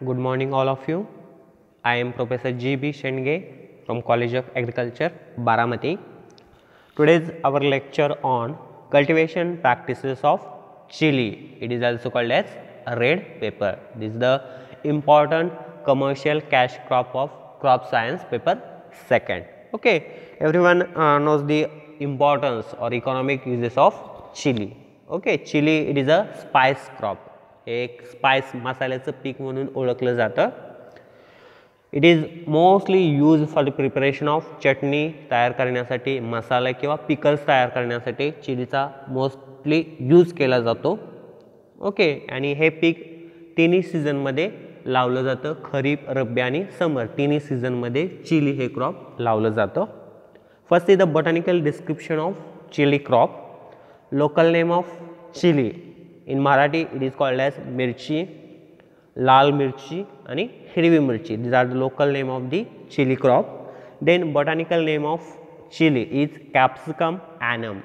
Good morning all of you. I am Professor G.B. Shenge from College of Agriculture, Baramati. Today is our lecture on cultivation practices of chili. It is also called as red pepper. This is the important commercial cash crop of crop science paper second. Okay, everyone knows the importance or economic uses of chili. Okay, chili it is a spice crop. एक spice मसाल्याचं पीक म्हणून ओळखलं जातं. It is mostly use for the preparation of chutney तयार करण्यासाठी, मसाला किंवा pickles तयार करण्यासाठी चिलीचा मोस्टली यूज केला जातो. ओके, आणि हे पीक तिन्ही सीझनमध्ये लावलं जातं. खरीप, रब्बी आणि समर तिन्ही सीझनमध्ये चिली हे क्रॉप लावलं जातं. First is the botanical description of chili crop. Local name of chili in Marathi it is called as mirchi, lal mirchi and hirvi mirchi. These are the local name of the chili crop. Then botanical name of chili is Capsicum annum.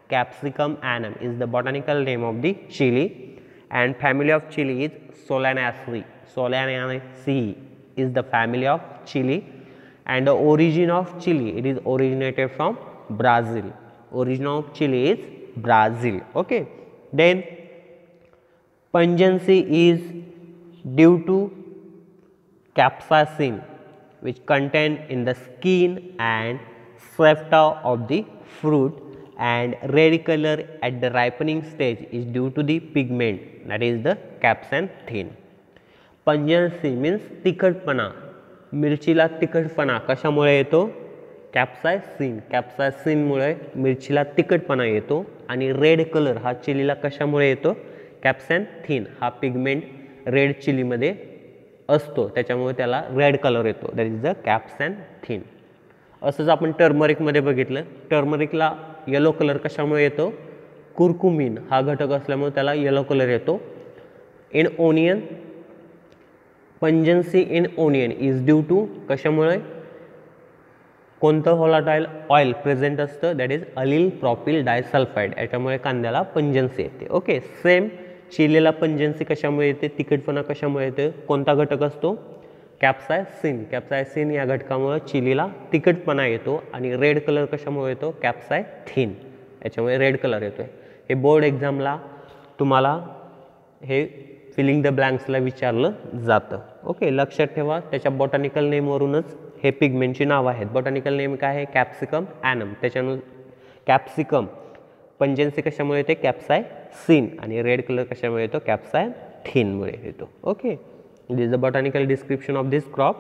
Capsicum annum is the botanical name of the chili, and family of chili is Solanaceae. Solanaceae is the family of chili, and the origin of chili it is originated from Brazil. Origin of chili is Brazil. Okay, then pungency is due to capsaicin which contained in the skin and safta of the fruit, and red color at the ripening stage is due to the pigment that is the capsanthin. Pungency means तिखटपणा. मिरचीला तिखटपणा कशामुळे येतो? कॅप्सायसिन. कॅप्सायसिनमुळे मिरचीला तिखटपणा येतो. आणि red colour हा चिलीला कशामुळे येतो? कॅप्सॅन्थिन हा पिगमेंट रेड चिलीमध्ये असतो, त्याच्यामुळे त्याला रेड कलर येतो. That is the capsanthin. असंच आपण टर्मरिकमध्ये बघितलं. टर्मरिकला येलो कलर कशामुळे येतो? कुरकुमिन हा घटक असल्यामुळे त्याला येलो कलर येतो. In onion pungency in onion is due to कशामुळे? कोणतं व्होलाटाईल ऑइल प्रेझेंट असतं? That is allyl propyl disulphide. याच्यामुळे कांद्याला पंजन्सी येते. ओके, सेम चिलीला पंजन्सी कशामुळे येते? तिखटपणा कशामुळे येते? कोणता घटक असतो? कॅप्सायसिन. कॅप्सायसिन या घटकामुळे चिलीला तिखटपणा येतो. आणि रेड कलर कशामुळे येतो? कॅप्सायथिन. याच्यामुळे रेड कलर येतो. हे बोर्ड एक्झामला तुम्हाला हे फिलिंग द ब्लँक्सला विचारलं जातं. ओके, लक्षात ठेवा त्याच्या बॉटॅनिकल नेमवरूनच हे पिगमेंटची नावं आहेत. बॉटॅनिकल नेम काय आहे? Capsicum annum. त्याच्यानं कॅप्सिकम पंजन्सी कशामुळे येते? कॅप्सायसिन. आणि रेड कलर कशामुळे येतो? कॅप्सायथिनमुळे येतो. Okay, this is the botanical description of this crop.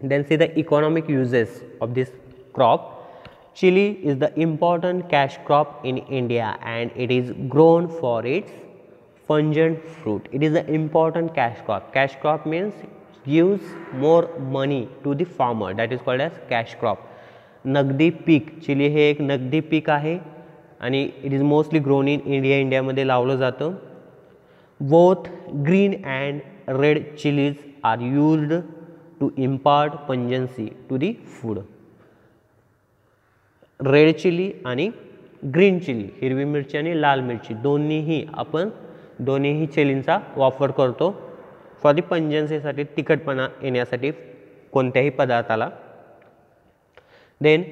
Then see the economic uses of this crop. Chili is the important cash crop in India and it is grown for its pungent fruit. It is an important cash crop. Cash crop means gives more money to the farmer. That is called as cash crop. नगदी पीक. Chilli हे एक नगदी पीक आहे आणि it is mostly grown in India. इंडियामध्ये लावलं जातं. Both green and red chillies are used to impart pungency to the food. Red chilli आणि ग्रीन चिली, हिरवी मिरची आणि लाल मिरची दोन्हीही चिलींचा वापर करतो फॉर दी पंजन्सीसाठी, तिखटपणा येण्यासाठी कोणत्याही पदार्थाला. Then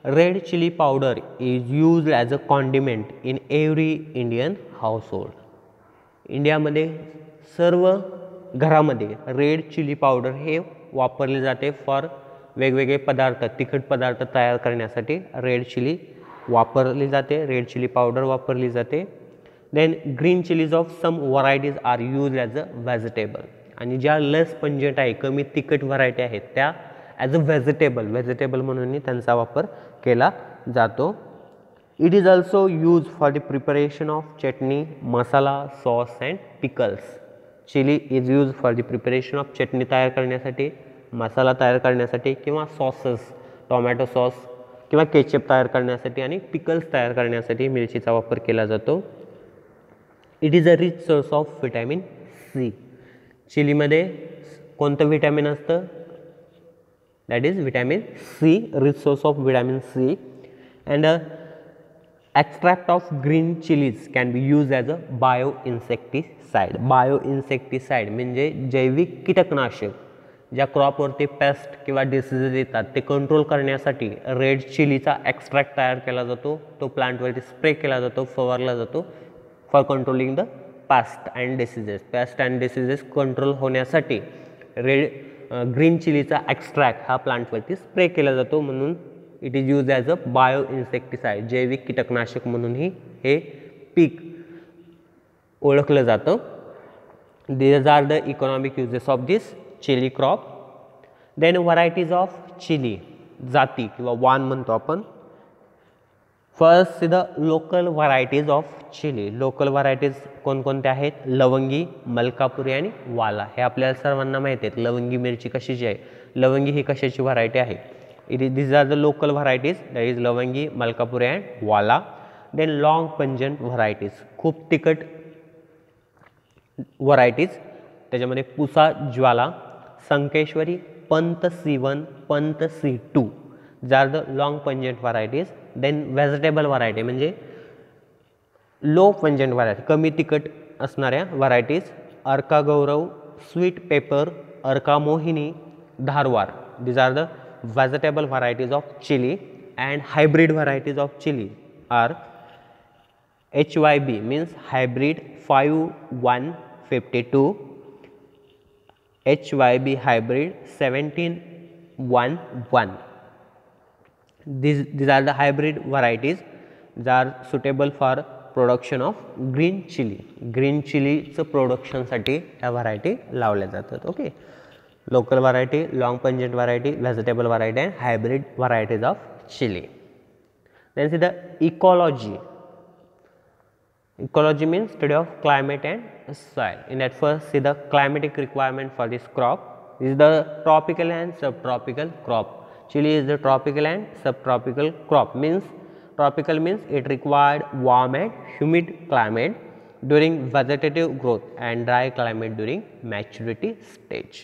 red chilli powder is used as a condiment in every Indian household. इंडियामध्ये सर्व घरामध्ये रेड चिली पावडर हे वापरले जाते फॉर वेगवेगळे पदार्थ, तिखट पदार्थ तयार करण्यासाठी रेड चिली वापरली जाते. रेड चिली पावडर वापरली जाते. Then green chilies of some varieties are use as a vegetable. आणि ज्या लेस पंजंट आहे, कमी तिखट व्हरायटी आहेत त्या ॲज अ व्हेजिटेबल म्हणून त्यांचा वापर केला जातो. It is also use for the preparation of chutney, masala, sauce and pickles. Chilli is use for the preparation of chutney तयार करण्यासाठी, मसाला तयार करण्यासाठी किंवा सॉसेस, टोमॅटो सॉस किंवा केचप तयार करण्यासाठी आणि पिकल्स तयार करण्यासाठी मिरचीचा वापर केला जातो. It is a rich source of vitamin C. चिलीमध्ये कोणतं व्हिटॅमिन असतं? That is vitamin C, rich source of vitamin C. And extract of green chilies can be used as a bioinsecticide. Bioinsecticide म्हणजे जैविक कीटकनाशक. ज्या क्रॉपवरती पेस्ट किंवा diseases येतात ते कंट्रोल करण्यासाठी रेड चिलीचा एक्स्ट्रॅक्ट तयार केला जातो, तो प्लांटवरती स्प्रे केला जातो, फवारला जातो for controlling the paste and diseases. Paste and diseases control होण्यासाठी ग्रीन चिलीचा एक्स्ट्रॅक्ट हा प्लांटवरती स्प्रे केला जातो, म्हणून it is use as a bio insecticide, जैविक कीटकनाशक म्हणूनही हे पीक ओळखलं जातं. These are the economic uses of this chili crop. Then varieties of chili, जाती किंवा वाण म्हणतो आपण. First the local varieties of chili. Local varieties कोणकोणत्या आहेत? लवंगी, मलकापुरी आणि वाला. हे आपल्याला सर्वांना माहिती आहेत. लवंगी मिरची कशाची आहे? लवंगी ही कशाची व्हरायटी आहे? These are the local varieties, that is Lavangi, Malkapuri and वाला. देन लॉंग पंजंट व्हरायटीज, खूप तिखट व्हरायटीज, त्याच्यामध्ये Pusa, Jwala, Sankeshwari, Pant C1, Pant C2 are the long pungent varieties. Then vegetable variety म्हणजे लो पंजंट व्हरायटी, कमी तिखट असणाऱ्या varieties. Arka Gaurav, sweet pepper, Arka Mohini, Dharwar. These are the vegetable varieties of chili. And hybrid varieties of chili are HYB means hybrid 5152, HYB hybrid 1711. These are the hybrid varieties that are suitable for production of green chili. Green chili च production साठी या variety लावल्या जातात. Okay, local variety, long pungent variety, vegetable variety and hybrid varieties of chili. Then see the ecology. Ecology means study of climate and soil. In that first see the climatic requirement for this crop. This is the tropical and subtropical crop. Chili is the tropical and subtropical crop. Means tropical means it required warm and humid climate during vegetative growth and dry climate during maturity stage.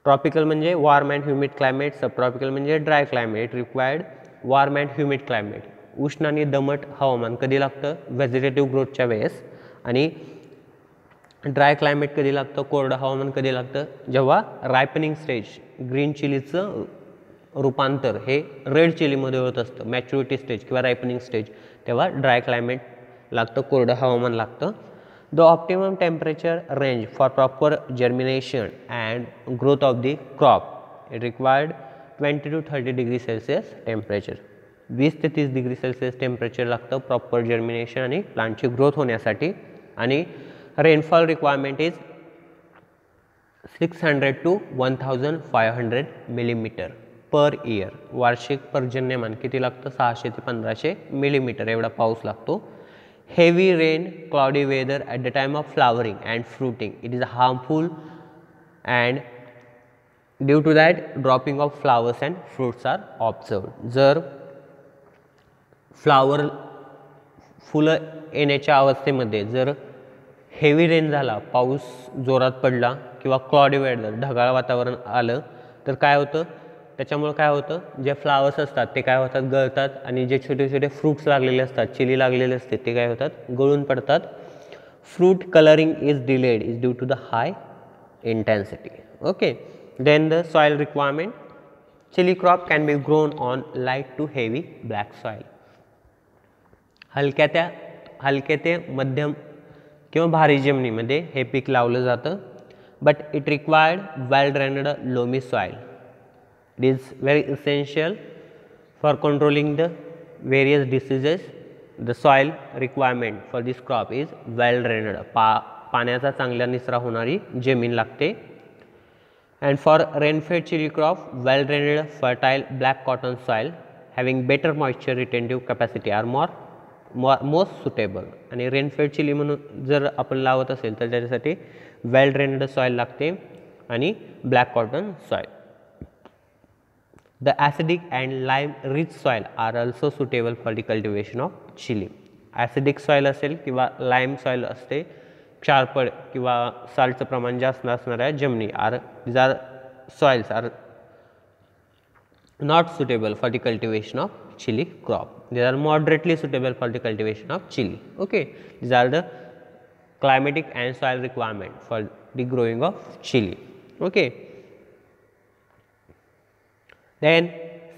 Tropical म्हणजे warm and humid climate, subtropical म्हणजे dry climate. It required warm and humid climate. उष्ण आणि दमट हवामान कधी लागतं? Vegetative ग्रोथच्या वेळेस. आणि ड्राय क्लायमेट कधी लागतं? कोरडं हवामान कधी लागतं? जेव्हा रायपनिंग स्टेज, ग्रीन चिलीचं रूपांतर हे रेड चिलीमध्ये होत असतं, मॅच्युरिटी स्टेज किंवा रायपनिंग स्टेज, तेव्हा ड्राय क्लायमेट लागतं, कोरडं हवामान लागतं. The optimum temperature range for proper germination and growth of the crop, it required 20 to 30 degree Celsius temperature. 20 ते 30 डिग्री सेल्सिअस टेम्परेचर लागतं प्रॉपर जर्मिनेशन आणि प्लांटची ग्रोथ होण्यासाठी. आणि rainfall requirement is 600 to 1500 millimetre per year. वार्षिक पर्जन्यमान किती लागतं? 600 ते 1500 मिलीमीटर एवढा पाऊस लागतो. Heavy rain, cloudy weather at the time of flowering and fruiting, it is harmful, and due to that dropping of flowers and fruits are observed. जर flower फुलं येण्याच्या अवस्थेमध्ये जर हेवी रेन झाला, पाऊस जोरात पडला किंवा क्लॉडी वेदर, ढगाळ वातावरण आलं, तर काय होतं? त्याच्यामुळे काय होतं? जे फ्लावर्स असतात ते काय होतात? गळतात. आणि जे छोटे छोटे फ्रूट्स लागलेले असतात, चिली लागलेले असते, ते काय होतात? गळून पडतात. Fruit colouring is delayed is due to the high intensity. Okay, then the soil requirement. Chili crop can be grown on light to heavy black soil. हलक्या ते मध्यम किंवा भारी जमिनीमध्ये हे पीक लावलं जातं. But it required well drained loamy soil. It is very essential for controlling the various diseases. The soil requirement for this crop is well drained. पाण्याचा चांगला निचरा होणारी जमीन लागते. And for rain-fed chili crop, well drained, fertile black cotton soil having better moisture retentive capacity are most suitable. आणि rain-fed chili म्हणून जर आपण लावत असेल तर त्याच्यासाठी well drained soil लागते आणि black cotton soil. The acidic and lime rich soil are also suitable for the cultivation of chili. Acidic soil असेल किंवा lime soil असते, क्षारपड किंवा साल्टचं प्रमाण जास्त असणाऱ्या जमिनी, these are soils are not suitable for the cultivation of chili crop. They are moderately suitable for the cultivation of chili. Okay, these are the climatic and soil requirement for the growing of chili. Okay, then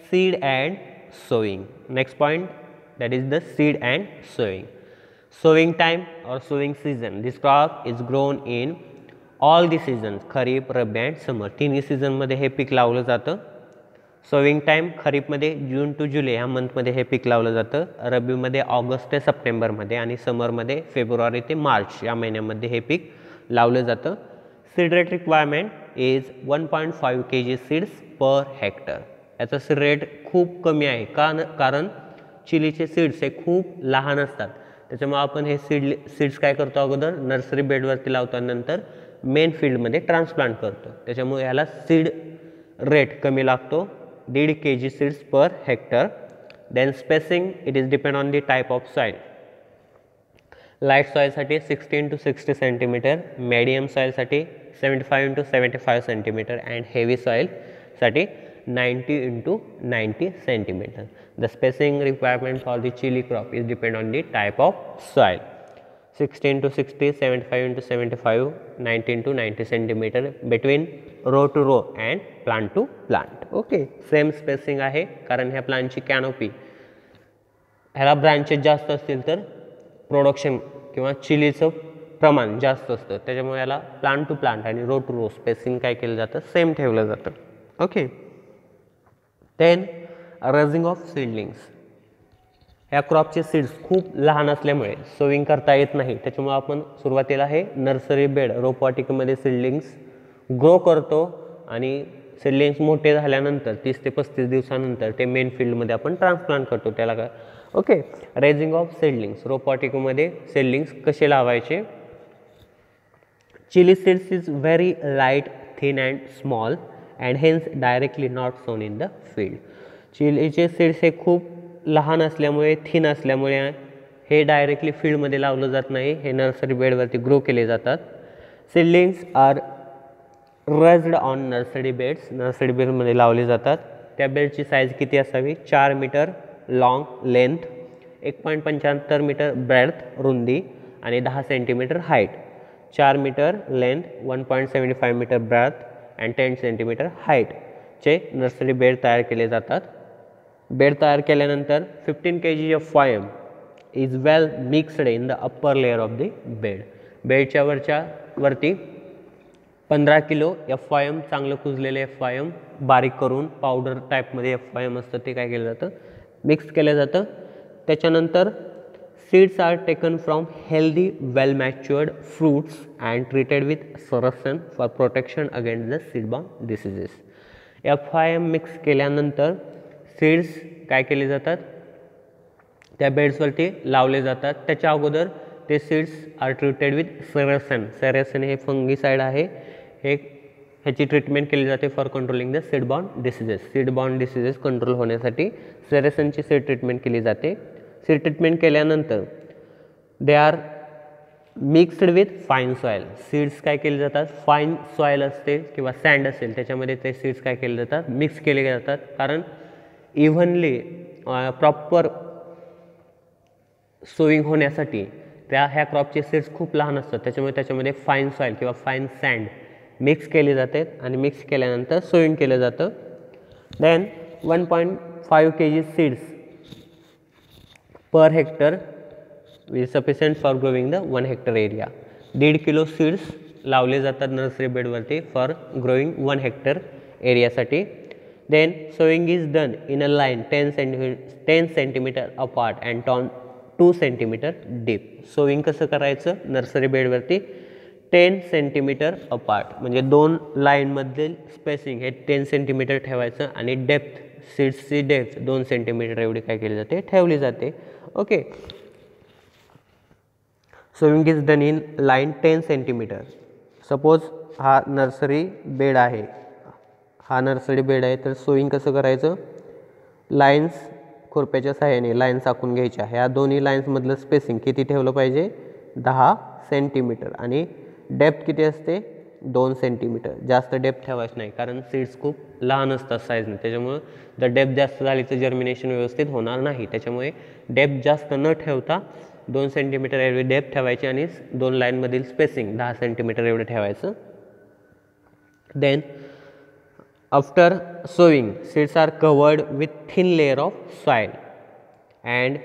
seed and sowing. Next point, that is the seed and sowing. Sowing time or sowing season. This crop is grown in all the seasons, kharif, rabi and summer. तिन्ही season मध्ये हे पीक लावलं जातं. Sowing time खरीपमध्ये June to जुलै ह्या मंथमध्ये हे पीक लावलं जातं. रब्बीमध्ये ऑगस्ट ते सप्टेंबरमध्ये आणि समरमध्ये फेब्रुवारी ते मार्च या महिन्यामध्ये हे पीक लावलं जातं. Seed rate requirement is 1.5 kg seeds per hectare. याचा सीड रेट खूप कमी आहे कारण चिलीचे सीड्स हे खूप लहान असतात. त्याच्यामुळे आपण हे सीड्स काय करतो, अगोदर नर्सरी बेडवरती लावतो, नंतर मेन फील्डमध्ये ट्रान्सप्लांट करतो. त्याच्यामुळे याला सीड रेट कमी लागतो, 1.5 kg seeds per hectare. Then spacing it is depend on the type of soil. Light सॉइलसाठी 16 to 60 सेंटीमीटर, मीडियम सॉइलसाठी 75 to 75 सेंटीमीटर अँड हेवी सॉइलसाठी 90 to 90 centimetre. The spacing requirement for the chili crop is depend on the type of soil. 16 to 60, 75 to 75, 19 to 90 centimeter between row to row and plant to plant. Okay, same spacing आहे कारण ह्या प्लांटची canopy ह्याला branches जास्त असतील तर production किंवा चिलीचं प्रमाण जास्त असतं. त्याच्यामुळे याला प्लांट टू प्लांट आणि रो टू रो स्पेसिंग काय केलं जातं, सेम ठेवलं जातं. Okay, then raising of seedlings. ह्या क्रॉपचे सीड्स खूप लहान असल्यामुळे सोविंग करता येत नाही. त्याच्यामुळे आपण सुरुवातीला हे नर्सरी बेड रोपवाटिकेमध्ये सीडलिंग्स ग्रो करतो आणि सीडलिंग्स मोठे झाल्यानंतर 30 ते 35 दिवसानंतर ते मेन फील्डमध्ये आपण ट्रान्सप्लांट करतो. त्याला काय ओके, रेजिंग ऑफ सीडलिंग्स. रोपवाटिकेमध्ये सीडलिंग्स कसे लावायचे. Chili seeds is very light, thin and small and hence directly not sown in the field. चिलीचे सीड्स हे खूप लहान असल्यामुळे, थिन असल्यामुळे हे डायरेक्टली फील्डमध्ये लावलं जात नाही, हे नर्सरी बेडवरती ग्रो केले जातात. Seedlings are raised on nursery beds. Nursery बेडमध्ये लावले जातात. त्या बेडची साईज किती असावी, 4 metre long length, 1.75 metre breadth रुंदी आणि 10 centimetre height. 4 metre length, 1.75 metre breadth and 10 centimetre हाईटचे नर्सरी बेड तयार केले जातात. बेड तयार केल्यानंतर 15 kg of FYM is well mixed in the upper layer of the bed. बेडच्या वरती 15 किलो एफ फायम, चांगलं कुजलेलं एफ फायम बारीक करून पावडर टाईपमध्ये एफ फायम असतं ते काय केलं जातं, मिक्स केलं जातं. त्याच्यानंतर seeds are taken from healthy well matured fruits and treated with Ceresan for protection against the seedborne diseases. F FYM mix केल्यानंतर सीड्स काय केले जातात, त्या बेड्सवरती लावले जातात. त्याच्या अगोदर ते seeds are treated with Ceresan. Ceresan हे फंगीसाईड आहे, हे ह्याची ट्रीटमेंट केली जाते for controlling the seedborne diseases. Seedborne diseases control होण्यासाठी सेरेसनची सीड ट्रीटमेंट केली जाते. सीड ट्रीटमेंट केल्यानंतर they are mixed with fine soil. Seeds काय केले जातात, फाईन सॉईल असते किंवा सँड असेल त्याच्यामध्ये ते सीड्स काय केले जातात, मिक्स केले जातात. कारण इव्हनली प्रॉपर सोविंग होण्यासाठी ह्या क्रॉपचे सीड्स खूप लहान असतात, त्याच्यामुळे त्याच्यामध्ये फाईन सॉईल किंवा फाईन सँड मिक्स केले जाते आणि मिक्स केल्यानंतर सोविंग केलं जातं. Then 1.5 kg seeds per hectare is sufficient for growing the 1 hectare area. 1.5 kilo seeds लावले जातात नर्सरी बेडवरती फॉर ग्रोविंग 1 हेक्टर एरियासाठी. Then sowing is done in a line 10 centimeter apart and 2 centimeter deep. Sowing कसं करायचं, nursery बेडवरती 10 centimetre apart, म्हणजे 2 लाईनमधील spacing हे 10 centimetre ठेवायचं आणि डेप्थ, सीड्सची डेप्थ 2 सेंटीमीटर एवढी काय केली जाते, ठेवली जाते. Okay, sowing is done in line 10 centimetre. Suppose हा नर्सरी बेड आहे, हा नर्सरी बेड आहे, तर सोविंग कसं करायचं, लाईन्स खुरप्याच्या सहाय्याने लाईन्स आखून घ्यायच्या. ह्या दोन्ही लाईन्समधलं स्पेसिंग किती ठेवलं पाहिजे, 10 सेंटीमीटर आणि डेप्थ किती असते 2 सेंटीमीटर. जास्त डेप्थ ठेवायचं नाही कारण सीड्स खूप लहान असतात साईजने, त्याच्यामुळं जर डेप्थ जास्त झाली तर जर्मिनेशन व्यवस्थित होणार नाही. त्याच्यामुळे डेप्थ जास्त न ठेवता 2 सेंटीमीटर एवढी डेप्थ ठेवायची आणि 2 लाईनमधील स्पेसिंग 10 सेंटीमीटर एवढं ठेवायचं. Then after sowing, seeds are covered with thin layer of soil and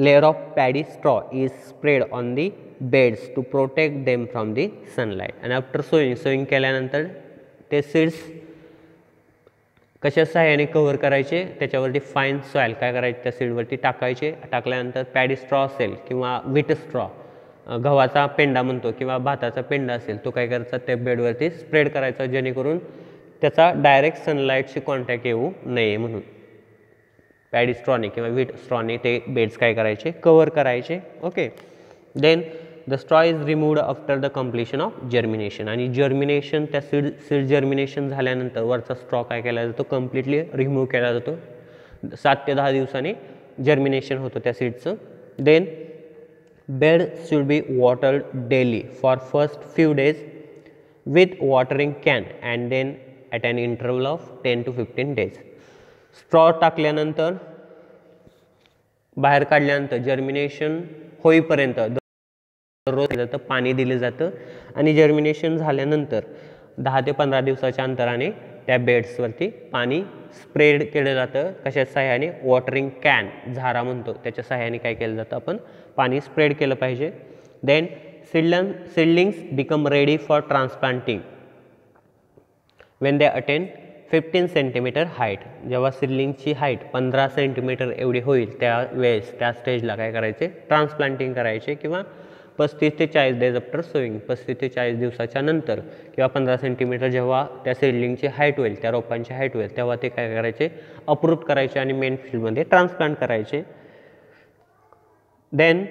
layer of paddy straw is spread on the beds to protect them from the sunlight. And after sowing केल्यानंतर ते seeds कशा सहाय्याने cover करायचे, त्याच्यावरती fine soil काय करायचे त्या सीडवरती टाकायचे. टाकल्यानंतर पॅडी स्ट्रॉ असेल किंवा व्हीट स्ट्रॉ, गव्हाचा पेंडा म्हणतो किंवा भाताचा पेंडा असेल, तो काय करायचा त्या बेडवरती स्प्रेड करायचा जेणेकरून त्याचा डायरेक्ट सनलाईटशी कॉन्टॅक्ट येऊ नये म्हणून. पॅडी स्ट्रॉने किंवा व्हीट स्ट्रॉने ते बेड्स काय करायचे, कव्हर करायचे. Okay. Then the straw is removed after the completion of germination. आणि जर्मिनेशन त्या सीड जर्मिनेशन झाल्यानंतर वरचा स्ट्रॉ काय केला जातो, कम्प्लिटली रिमूव्ह केला जातो. 7 ते 10 दिवसांनी जर्मिनेशन होतं त्या सीडचं. Then bed should be watered daily for first few days with watering can and then at an interval of 10 to 15 days. Straw टाकल्यानंतर बाहेर काढल्यानंतर जर्मिनेशन होईपर्यंत रोज जातं पाणी दिलं जातं आणि जर्मिनेशन झाल्यानंतर 10 ते 15 दिवसाच्या अंतराने त्या बेड्सवरती पाणी स्प्रेड केलं जातं. कशा सहाय्याने, वॉटरिंग कॅन, झारा म्हणतो त्याच्या सहाय्याने काय केलं जातं, आपण पाणी स्प्रेड केलं पाहिजे. Then seedlings become ready for transplanting when they attain 15 centimetre height. जेव्हा सीडलिंगची हाईट 15 सेंटीमीटर एवढी होईल त्यावेळेस त्या स्टेजला काय करायचे, ट्रान्सप्लांटिंग करायचे किंवा 35 ते 40 डेज आफ्टर सोईंग, 35 ते 40 दिवसाच्या नंतर किंवा 15 सेंटीमीटर जेव्हा त्या सीडलिंगची हाईट होईल, त्या रोपांची हाईट होईल, तेव्हा ते काय करायचे, अप्रूट करायचे आणि मेन फील्डमध्ये ट्रान्सप्लांट करायचे. Then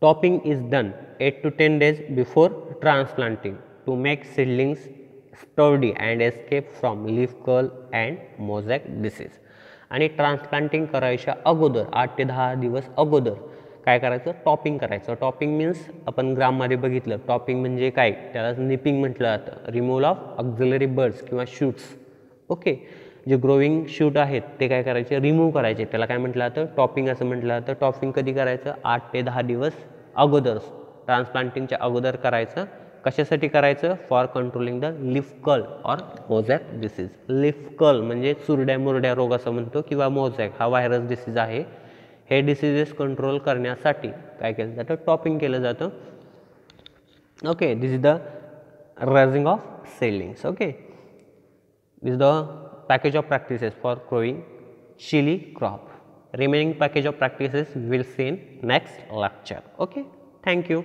topping is done 8 to 10 days before transplanting to make seedlings sturdy and escape from leaf curl and mosaic disease. आणि ट्रान्सप्लांटिंग करायच्या अगोदर 8 ते 10 दिवस अगोदर काय करायचं, टॉपिंग करायचं. टॉपिंग मीन्स आपण ग्राममध्ये बघितलं, टॉपिंग म्हणजे काय, त्याला निपिंग म्हटलं जातं. रिमूव्हल ऑफ ऑक्झिलरी बर्ड्स किंवा शूट्स. ओके. जे ग्रोविंग शूट आहेत ते काय करायचे, रिमूव्ह करायचे, त्याला काय म्हटलं जातं, टॉपिंग असं म्हटलं जातं. टॉपिंग कधी करायचं, 8 ते 10 दिवस अगोदर, ट्रान्सप्लांटिंगच्या अगोदर करायचं. कशासाठी करायचं, for controlling the leaf curl or mosaic disease. Leaf curl म्हणजे चुरड्या मुरड्या रोग असं म्हणतो किंवा मोझॅक हा व्हायरस डिसीज आहे. हे डिसीजेस कंट्रोल करण्यासाठी काय केलं जातं, टॉपिंग केलं जातं. Okay. This is the rising of seedlings. Okay. This is the package of practices for growing chili crop. Remaining package of practices we will see in next lecture. Okay. Thank you.